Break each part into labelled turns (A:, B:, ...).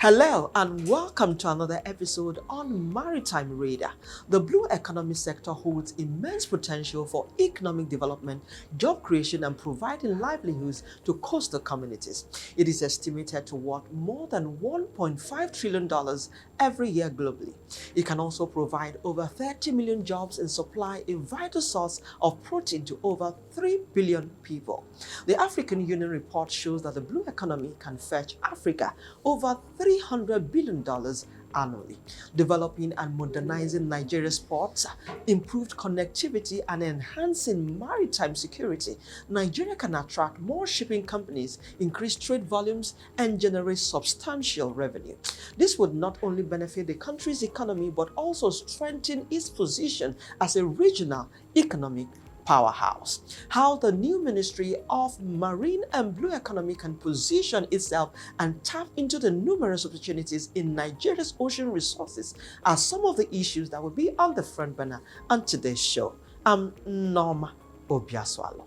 A: Hello and welcome to another episode on Maritime Radar. The blue economy sector holds immense potential for economic development, job creation, and providing livelihoods to coastal communities. It is estimated to worth more than $1.5 trillion every year globally. It can also provide over 30 million jobs and supply a vital source of protein to over 3 billion people. The African Union report shows that the blue economy can fetch Africa over $300 billion annually. Developing and modernizing Nigeria's ports, improved connectivity, and enhancing maritime security, Nigeria can attract more shipping companies, increase trade volumes, and generate substantial revenue. This would not only benefit the country's economy, but also strengthen its position as a regional economic powerhouse. How the new Ministry of Marine and Blue Economy can position itself and tap into the numerous opportunities in Nigeria's ocean resources are some of the issues that will be on the front burner on today's show. I'm Nneoma Obi-Asualo.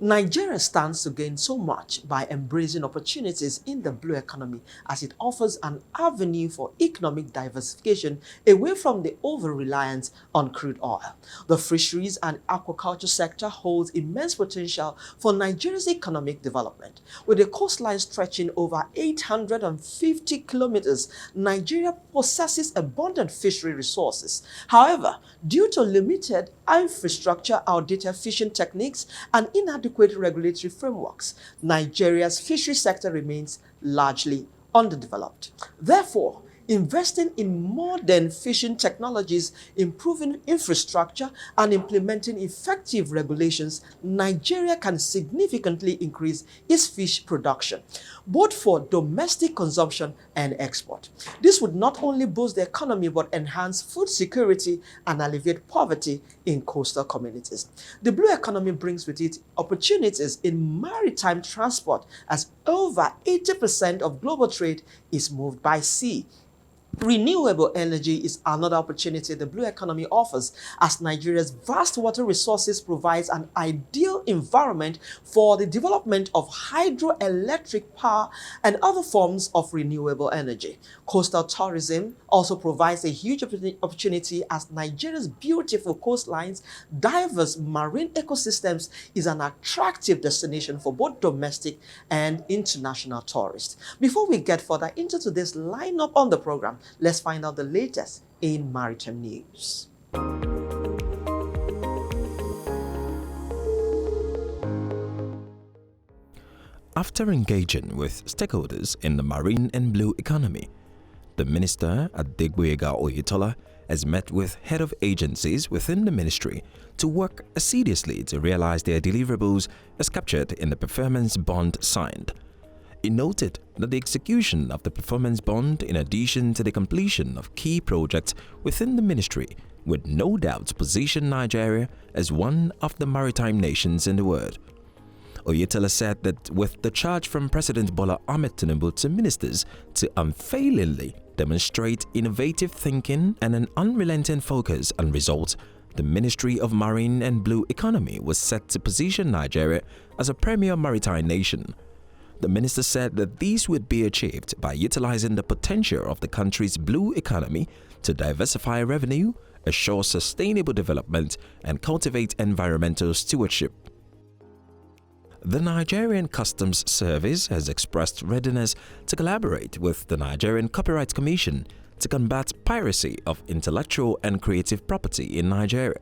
A: Nigeria stands to gain so much by embracing opportunities in the blue economy as it offers an avenue for economic diversification away from the over-reliance on crude oil. The fisheries and aquaculture sector holds immense potential for Nigeria's economic development. With a coastline stretching over 850 kilometers, Nigeria possesses abundant fishery resources. However, due to limited infrastructure, outdated fishing techniques, and inadequate regulatory frameworks, Nigeria's fishery sector remains largely underdeveloped. Therefore, investing in modern fishing technologies, improving infrastructure, and implementing effective regulations, Nigeria can significantly increase its fish production, both for domestic consumption and export. This would not only boost the economy but enhance food security and alleviate poverty in coastal communities. The blue economy brings with it opportunities in maritime transport, as over 80% of global trade is moved by sea. Renewable energy is another opportunity the blue economy offers, as Nigeria's vast water resources provides an ideal environment for the development of hydroelectric power and other forms of renewable energy. Coastal tourism also provides a huge opportunity, as Nigeria's beautiful coastlines, diverse marine ecosystems is an attractive destination for both domestic and international tourists. Before we get further into today's lineup on the program, let's find out the latest in maritime news.
B: After engaging with stakeholders in the marine and blue economy, the Minister Adegboyega Oyetola has met with head of agencies within the ministry to work assiduously to realize their deliverables as captured in the performance bond signed. He noted that the execution of the performance bond, in addition to the completion of key projects within the ministry, would no doubt position Nigeria as one of the maritime nations in the world. Oyetola said that with the charge from President Bola Ahmed Tinubu to ministers to unfailingly demonstrate innovative thinking and an unrelenting focus on results, the Ministry of Marine and Blue Economy was set to position Nigeria as a premier maritime nation. The minister said that these would be achieved by utilizing the potential of the country's blue economy to diversify revenue, assure sustainable development, and cultivate environmental stewardship. The Nigerian Customs Service has expressed readiness to collaborate with the Nigerian Copyright Commission to combat piracy of intellectual and creative property in Nigeria.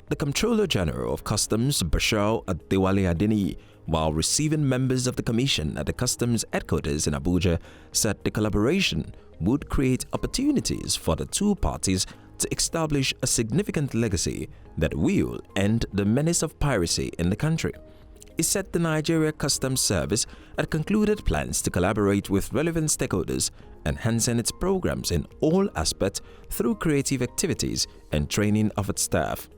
B: The Comptroller General of Customs, Bashir Adewale, while receiving members of the Commission at the Customs headquarters in Abuja, said the collaboration would create opportunities for the two parties to establish a significant legacy that will end the menace of piracy in the country. He said the Nigeria Customs Service had concluded plans to collaborate with relevant stakeholders, enhancing its programs in all aspects through creative activities and training of its staff.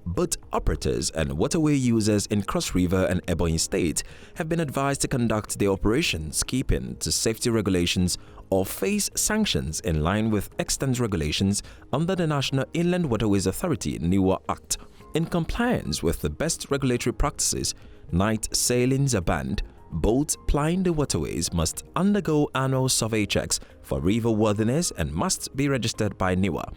B: Both operators and waterway users in Cross River and Ebonyi State have been advised to conduct their operations keeping to safety regulations or face sanctions in line with extant regulations under the National Inland Waterways Authority (NIWA) Act. In compliance with the best regulatory practices, night sailings are banned. Boats plying the waterways must undergo annual survey checks for river worthiness and must be registered by NIWA.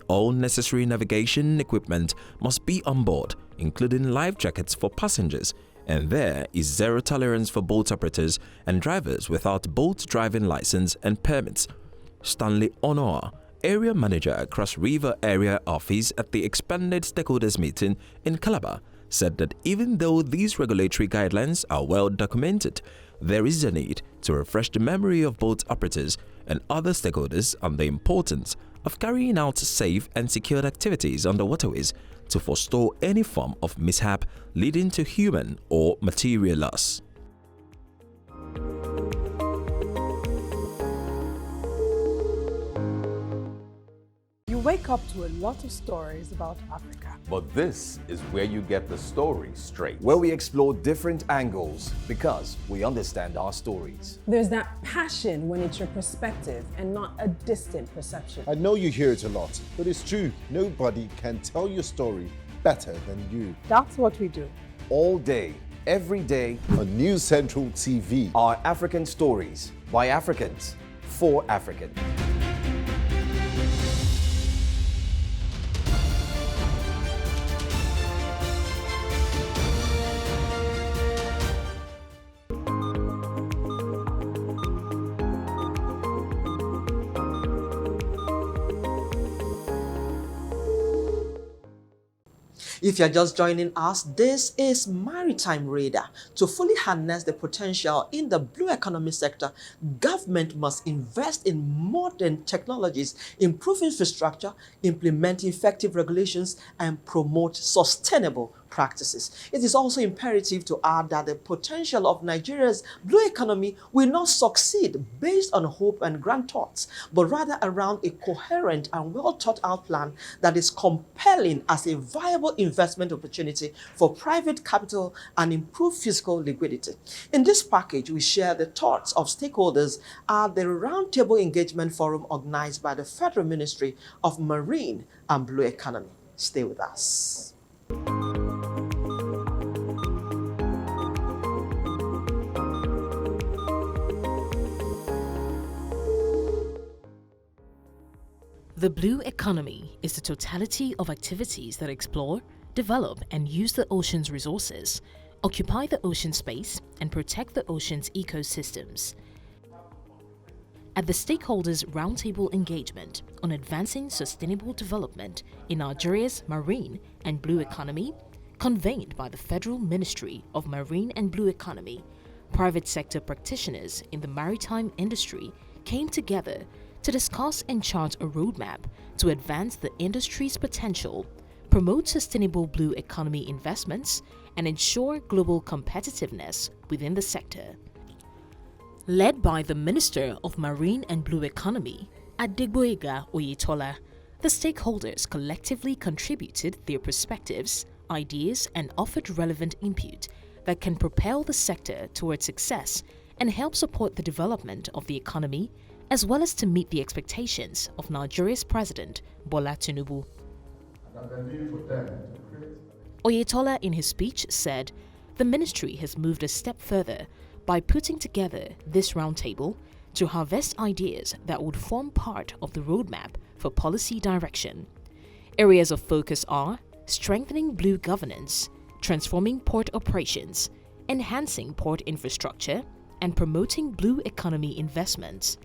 B: All necessary navigation equipment must be on board, including life jackets for passengers, and there is zero tolerance for boat operators and drivers without boat driving license and permits. Stanley Onoa, area manager at Cross River Area Office at the expanded stakeholders meeting in Calabar, said that even though these regulatory guidelines are well documented, there is a need to refresh the memory of boat operators and other stakeholders on the importance of carrying out safe and secured activities on the waterways to forestall any form of mishap leading to human or material loss.
C: You wake up to a lot of stories about Africa.
D: But this is where you get the story straight.
E: Where we explore different angles because we understand our stories.
C: There's that passion when it's your perspective and not a distant perception.
F: I know you hear it a lot, but it's true. Nobody can tell your story better than you.
C: That's what we do.
E: All day, every day,
F: On News Central TV.
E: are African stories by Africans for Africans.
A: If you're just joining us, this is Maritime Radar. To fully harness the potential in the blue economy sector, government must invest in modern technologies, improve infrastructure, implement effective regulations, and promote sustainable practices. It is also imperative to add that the potential of Nigeria's blue economy will not succeed based on hope and grand thoughts, but rather around a coherent and well thought out plan that is compelling as a viable investment opportunity for private capital and improved fiscal liquidity. In this package, we share the thoughts of stakeholders at the Roundtable Engagement Forum organized by the Federal Ministry of Marine and Blue Economy. Stay with us.
G: The blue economy is the totality of activities that explore, develop, and use the ocean's resources, occupy the ocean space, and protect the ocean's ecosystems. At the Stakeholders Roundtable Engagement on Advancing Sustainable Development in Nigeria's Marine and Blue Economy, convened by the Federal Ministry of Marine and Blue Economy, private sector practitioners in the maritime industry came together to discuss and chart a roadmap to advance the industry's potential, promote sustainable blue economy investments, and ensure global competitiveness within the sector. Led by the Minister of Marine and Blue Economy, Adegboyega Oyetola, the stakeholders collectively contributed their perspectives, ideas, and offered relevant input that can propel the sector towards success and help support the development of the economy, as well as to meet the expectations of Nigeria's President, Bola Tinubu. Oyetola, in his speech, said the ministry has moved a step further by putting together this roundtable to harvest ideas that would form part of the roadmap for policy direction. Areas of focus are strengthening blue governance, transforming port operations, enhancing port infrastructure, and promoting blue economy investments.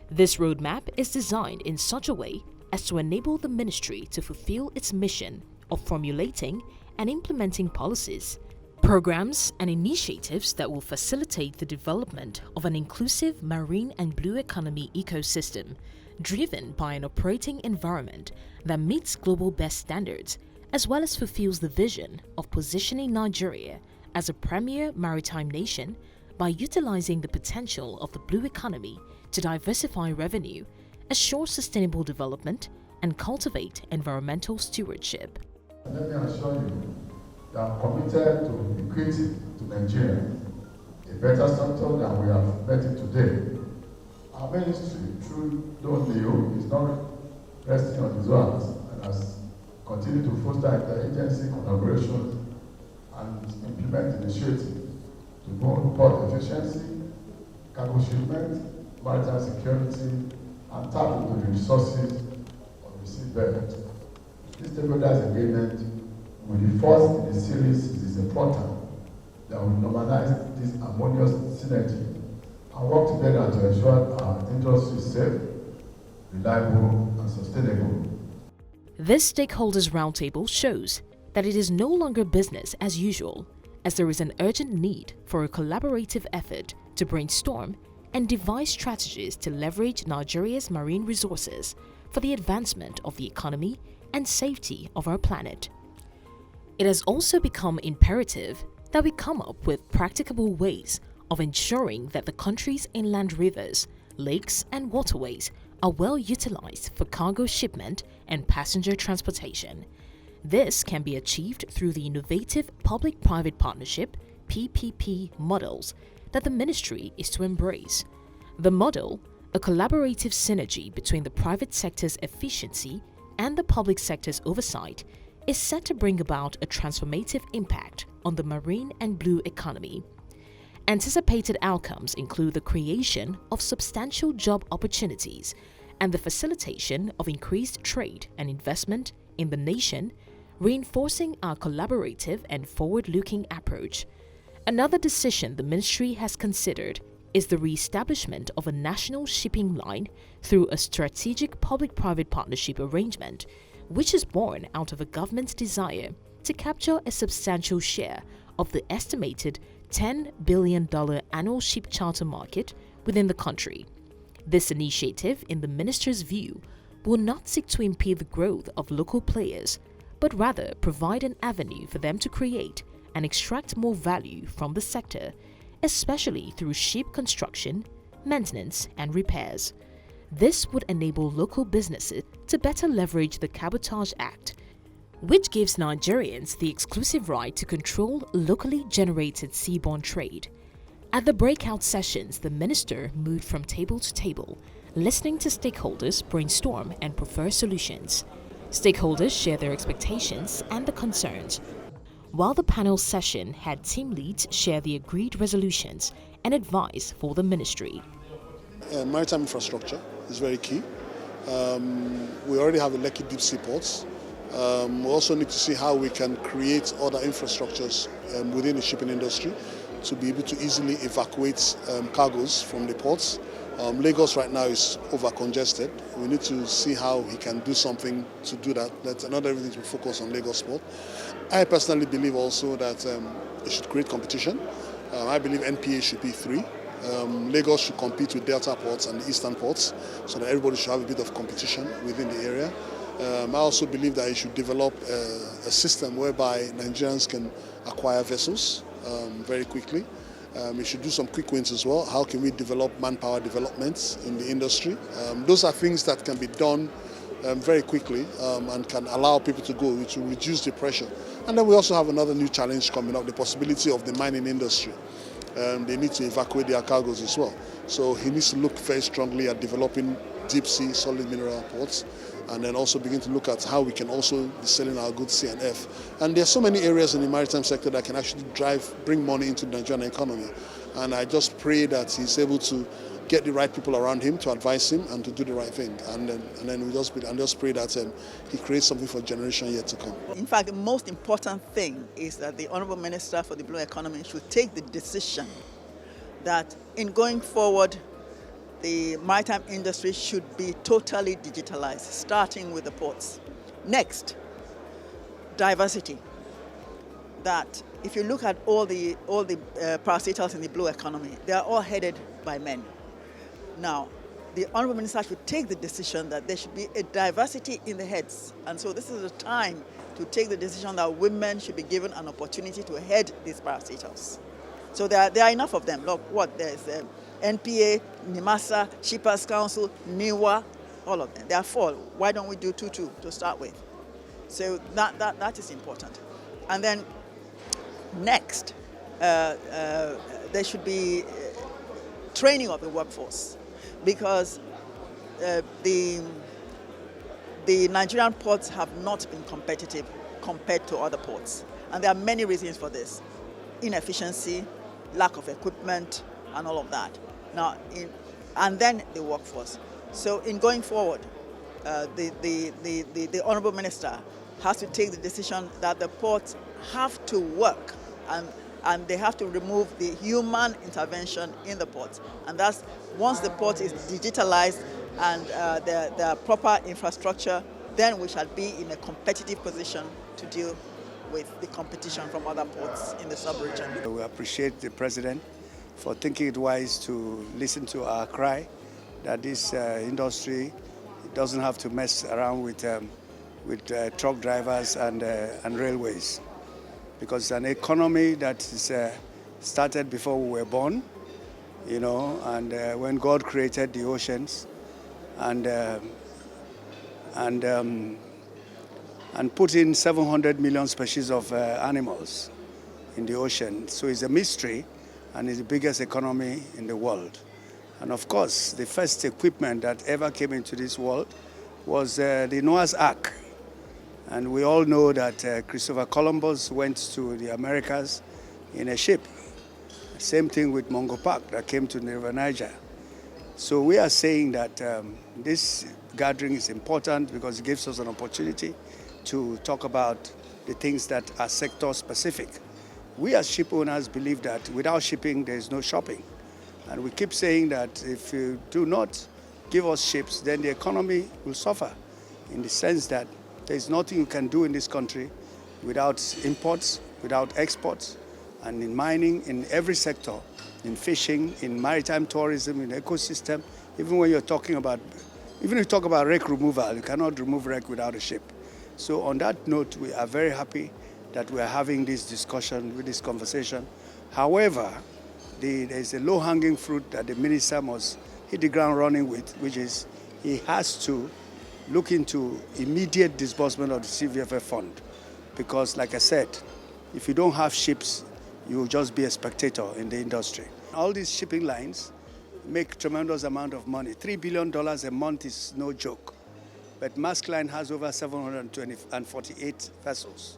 G: This roadmap is designed in such a way as to enable the ministry to fulfill its mission of formulating and implementing policies, programs, and initiatives that will facilitate the development of an inclusive marine and blue economy ecosystem driven by an operating environment that meets global best standards, as well as fulfills the vision of positioning Nigeria as a premier maritime nation by utilizing the potential of the blue economy to diversify revenue, assure sustainable development, and cultivate environmental stewardship.
H: Let me assure you that I'm committed to creating to Nigeria a better structure than we have met it today. our ministry, through Nneoma, is not resting on its hands and has continued to foster interagency collaboration and implement initiatives to promote port efficiency, cargo shipment, maritime security, and tap into the resources of the seabed. This stakeholders agreement will be first in the series. It is important that we normalize this harmonious synergy and work together to ensure our industry is safe, reliable, and sustainable.
G: This stakeholders roundtable shows that it is no longer business as usual, as there is an urgent need for a collaborative effort to brainstorm and devise strategies to leverage Nigeria's marine resources for the advancement of the economy and safety of our planet. It has also become imperative that we come up with practicable ways of ensuring that the country's inland rivers, lakes, and waterways are well utilized for cargo shipment and passenger transportation. This can be achieved through the innovative public-private partnership (PPP) models that the ministry is to embrace. The model, a collaborative synergy between the private sector's efficiency and the public sector's oversight, is set to bring about a transformative impact on the marine and blue economy. Anticipated outcomes include the creation of substantial job opportunities and the facilitation of increased trade and investment in the nation, reinforcing our collaborative and forward-looking approach. Another decision the ministry has considered is the re-establishment of a national shipping line through a strategic public-private partnership arrangement, which is born out of a government's desire to capture a substantial share of the estimated $10 billion annual ship charter market within the country. This initiative, in the minister's view, will not seek to impede the growth of local players, but rather provide an avenue for them to create and extract more value from the sector, especially through ship construction, maintenance, and repairs. This would enable local businesses to better leverage the Cabotage Act, which gives Nigerians the exclusive right to control locally generated seaborne trade. At the breakout sessions, the minister moved from table to table, listening to stakeholders brainstorm and prefer solutions. Stakeholders share their expectations and the concerns, while the panel session had team leads share the agreed resolutions and advice for the ministry.
I: Maritime infrastructure is very key. We already have the Lekki deep sea ports. We also need to see how we can create other infrastructures within the shipping industry to be able to easily evacuate cargoes from the ports. Lagos right now is over-congested. We need to see how we can do something to do that. That's not everything to focus on Lagos port. I personally believe also that it should create competition. I believe NPA should be 3. Lagos should compete with Delta ports and the eastern ports so that everybody should have a bit of competition within the area. I also believe that it should develop a system whereby Nigerians can acquire vessels very quickly. We should do some quick wins as well. How can we develop manpower developments in the industry? Those are things that can be done very quickly and can allow people to go, which will reduce the pressure. And then we also have another new challenge coming up, the possibility of the mining industry. They need to evacuate their cargoes as well. So he needs to look very strongly at developing deep sea solid mineral ports, and then also begin to look at how we can also be selling our goods C&F. And there are so many areas in the maritime sector that can actually bring money into the Nigerian economy. And I just pray that he's able to get the right people around him to advise him and to do the right thing. And then we just pray that he creates something for a generation yet to come.
J: In fact, the most important thing is that the Honourable Minister for the Blue Economy should take the decision that in going forward, the maritime industry should be totally digitalized, starting with the ports. Next, diversity. That if you look at all the parastatals in the blue economy, they are all headed by men. Now, the Honourable Minister should take the decision that there should be a diversity in the heads. And so this is the time to take the decision that women should be given an opportunity to head these parastatals. So there are enough of them. Look, there's NPA, NIMASA, Shippers Council, NEWA, all of them. There are 4. Why don't we do 2 to start with? So that is important. And then next, there should be training of the workforce. because the Nigerian ports have not been competitive compared to other ports. And there are many reasons for this. Inefficiency, lack of equipment, and all of that. Now, and then the workforce. So in going forward, the Honorable Minister has to take the decision that the ports have to work and they have to remove the human intervention in the ports. And that's once the port is digitalized and the proper infrastructure, then we shall be in a competitive position to deal with the competition from other ports in the sub-region.
K: We appreciate the President for thinking it wise to listen to our cry that this industry doesn't have to mess around with truck drivers and railways, because it's an economy that is started before we were born, you know, and when God created the oceans and put in 700 million species of animals in the ocean. So it's a mystery, and it's the biggest economy in the world. And of course, the first equipment that ever came into this world was the Noah's Ark. And we all know that Christopher Columbus went to the Americas in a ship. Same thing with Mungo Park that came to the River Niger. So we are saying that this gathering is important because it gives us an opportunity to talk about the things that are sector specific. We as ship owners believe that without shipping, there is no shopping. And we keep saying that if you do not give us ships, then the economy will suffer, in the sense that there is nothing you can do in this country without imports, without exports, and in mining, in every sector, in fishing, in maritime tourism, in ecosystem. Even when you're talking about, even if you talk about wreck removal, you cannot remove wreck without a ship. So on that note, we are very happy that we are having this discussion, with this conversation. However, there is a low-hanging fruit that the minister must hit the ground running with, which is he has to look into immediate disbursement of the CVFF fund. Because like I said, if you don't have ships, you will just be a spectator in the industry. All these shipping lines make tremendous amount of money. $3 billion a month is no joke. But Maersk Line has over 748 vessels.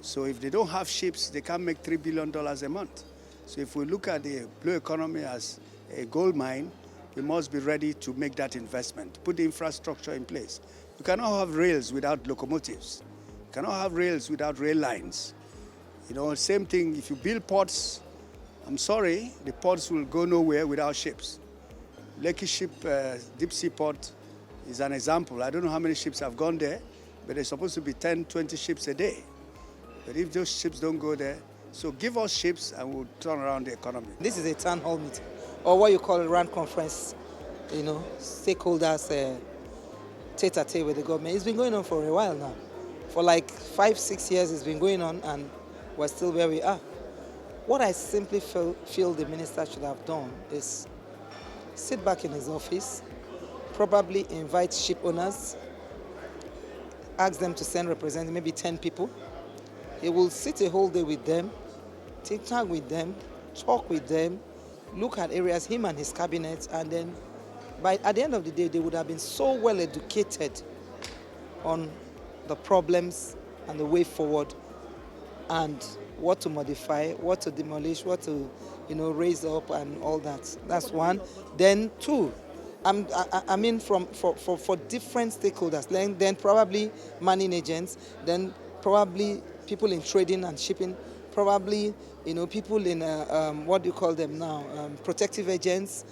K: So if they don't have ships, they can't make $3 billion a month. So if we look at the blue economy as a gold mine, we must be ready to make that investment, put the infrastructure in place. You cannot have rails without locomotives. You cannot have rails without rail lines. You know, same thing, if you build ports, I'm sorry, the ports will go nowhere without ships. Lekki ship, deep sea port is an example. I don't know how many ships have gone there, but there's supposed to be 10, 20 ships a day. But if those ships don't go there, so give us ships and we'll turn around the economy.
L: This is a town hall meeting, or what you call a round conference, you know, stakeholders tete-a-tete with the government. It's been going on for a while now. For like 5-6 years it's been going on, and we're still where we are. What I simply feel the minister should have done is sit back in his office, probably invite ship owners, ask them to send representatives, maybe 10 people. He will sit a whole day with them, think with them, talk with them, look at areas, him and his cabinet, and then at the end of the day, they would have been so well educated on the problems and the way forward, and what to modify, what to demolish, what to, you know, raise up and all that. That's one. Then two, I mean for different stakeholders, then probably mining agents, then probably people in trading and shipping, probably, you know, people in, what do you call them now, protective agents.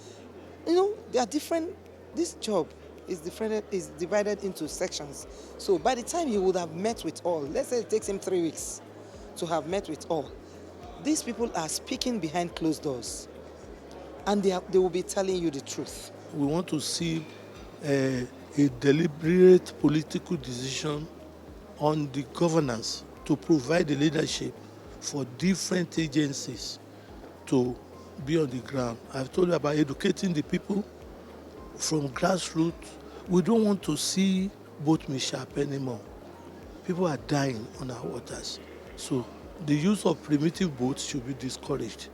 L: You know, they are different. This job is divided into sections. So by the time you would have met with all, let's say it takes him 3 weeks to have met with all, these people are speaking behind closed doors, and they will be telling you the truth.
M: We want to see a deliberate political decision on the governance to provide the leadership for different agencies to be on the ground. I've told you about educating the people from grassroots. We don't want to see boat mishap anymore. People are dying on our waters. So the use of primitive boats should be discouraged.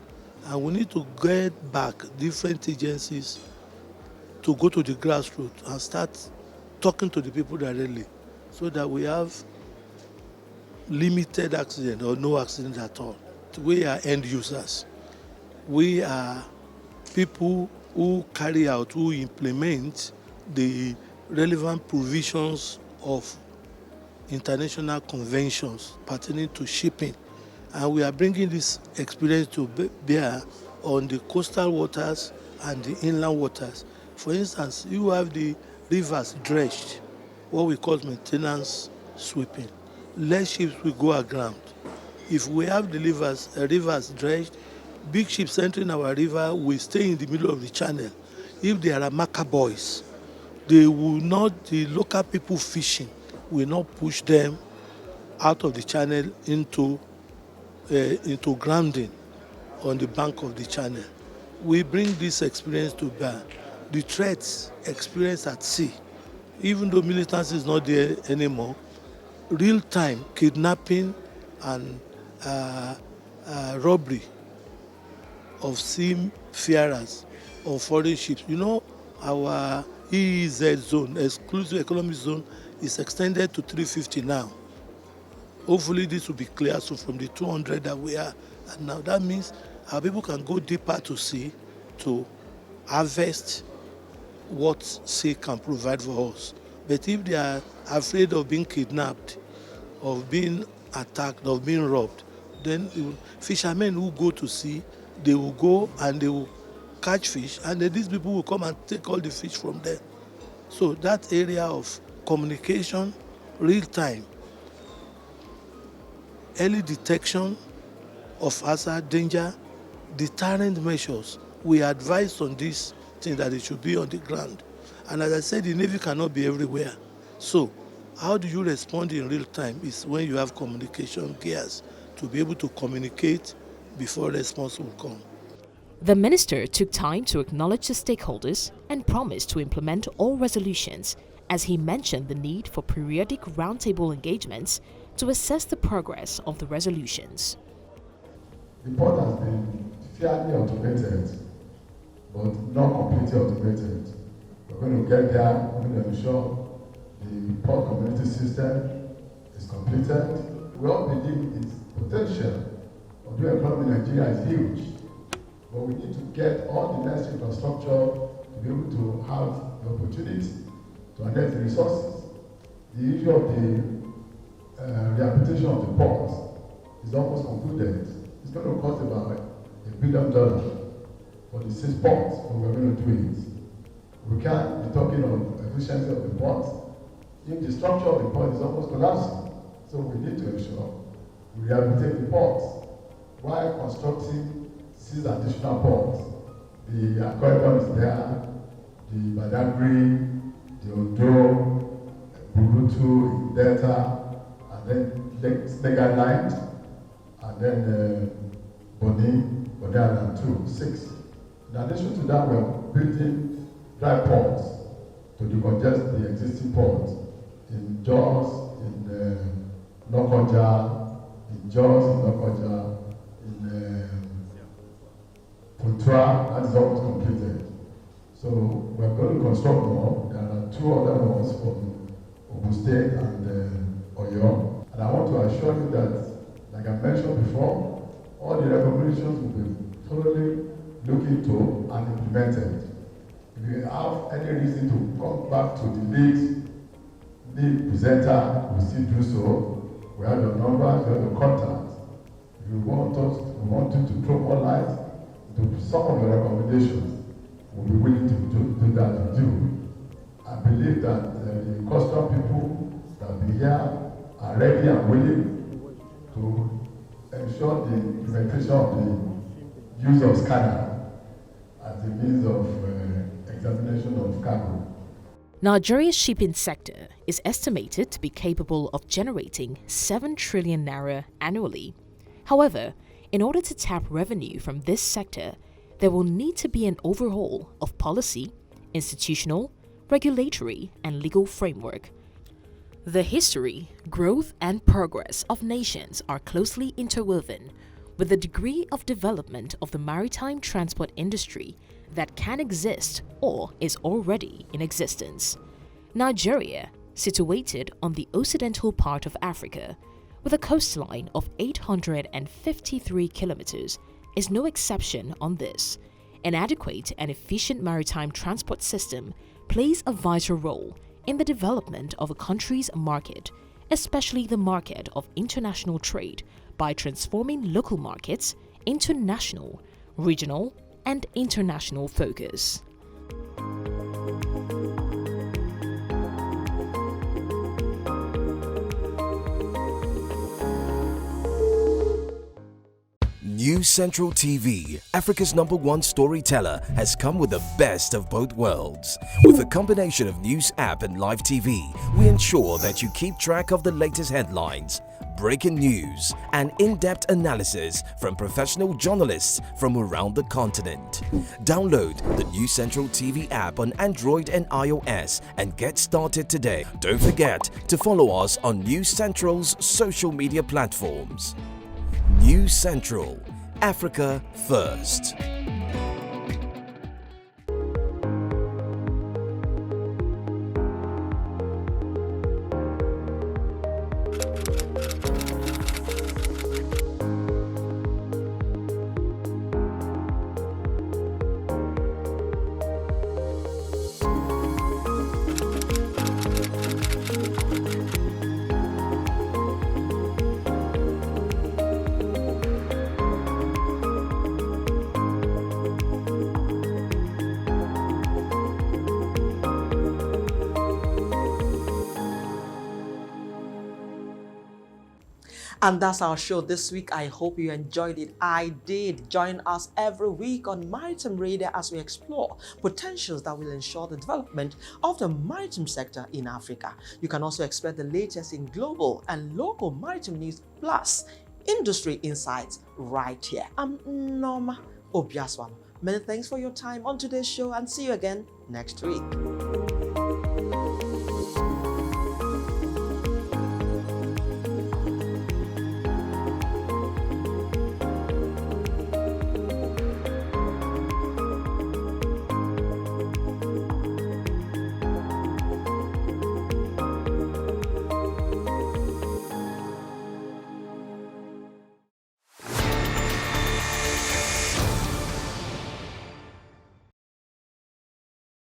M: And we need to get back different agencies to go to the grassroots and start talking to the people directly so that we have limited accident or no accident at all. We are end users. We are people who carry out, who implement the relevant provisions of international conventions pertaining to shipping. And we are bringing this experience to bear on the coastal waters and the inland waters. For instance, you have the rivers dredged, what we call maintenance sweeping. Less ships will go aground. If we have the rivers dredged, big ships entering our river will stay in the middle of the channel. If there are marker buoys, the local people fishing will not push them out of the channel into grounding on the bank of the channel. We bring this experience to bear. The threats experienced at sea, even though militancy is not there anymore, real-time kidnapping and robbery of seafarers on foreign ships. You know, our EEZ zone, exclusive economic zone, is extended to 350 now. Hopefully this will be clear so from the 200 that we are at now. That means our people can go deeper to sea to harvest what sea can provide for us. But if they are afraid of being kidnapped, of being attacked, of being robbed, then fishermen who go to sea, they will go and they will catch fish, and then these people will come and take all the fish from them. So that area of communication, real time, early detection of hazard, danger, deterrent measures, we advise on this thing that it should be on the ground. And as I said, the Navy cannot be everywhere. So how do you respond in real time is when you have communication gears to be able to communicate before response will come.
G: The minister took time to acknowledge the stakeholders and promised to implement all resolutions, as he mentioned the need for periodic roundtable engagements to assess the progress of the resolutions.
H: The port has been fairly automated, but not completely automated. We're going to get there. We're going to ensure the port community system is completed. We all believe its potential of the economy in Nigeria is huge, but we need to get all the necessary infrastructure to be able to have the opportunity to harness the resources. The issue of the rehabilitation of the ports is almost concluded. It's going to cost about $1 billion for the 6 ports, but we're going to do it. We can't be talking of efficiency of the ports if the structure of the port is almost collapsing. So we need to ensure we rehabilitate the ports while constructing 6 additional ports. The Aquarium is there, the Badagry, the Odo, Burutu, Delta, and then Snega Line, and then Boni Island 2, 6. In addition to that, we are building dry ports to decongest the existing ports in Jos, in Lokoja, in Puntua, that is almost completed. So we're going to construct more. There are 2 other ones from Ogun State and Oyo. And I want to assure you that, like I mentioned before, all the recommendations will be thoroughly looked into and implemented. If you have any reason to come back to the lead presenter, we still do so. We have your numbers, we have your contact. If you want us, we want you to throw more light into some of your recommendations, we'll be willing to do that with you. I believe that the custom people that be here are ready and willing to ensure the implementation of the use of scanner as a means of examination of cargo.
G: Nigeria's shipping sector is estimated to be capable of generating 7 trillion naira annually. However, in order to tap revenue from this sector, there will need to be an overhaul of policy, institutional, regulatory, and legal framework. The history, growth, and progress of nations are closely interwoven, with the degree of development of the maritime transport industry that can exist or is already in existence. Nigeria, situated on the occidental part of Africa, with a coastline of 853 kilometers, is no exception on this. An adequate and efficient maritime transport system plays a vital role in the development of a country's market, especially the market of international trade, by transforming local markets into national, regional, and international focus.
N: News Central TV, Africa's #1 storyteller, has come with the best of both worlds. With a combination of news app and live TV, we ensure that you keep track of the latest headlines, breaking news, and in-depth analysis from professional journalists from around the continent. Download the News Central TV app on Android and iOS and get started today. Don't forget to follow us on News Central's social media platforms. News Central, Africa First.
A: And that's our show this week. I hope you enjoyed it. I did. Join us every week on Maritime Radio as we explore potentials that will ensure the development of the maritime sector in Africa. You can also expect the latest in global and local maritime news plus industry insights right here. I'm Nneoma Obi-Asualo. Many thanks for your time on today's show and see you again next week.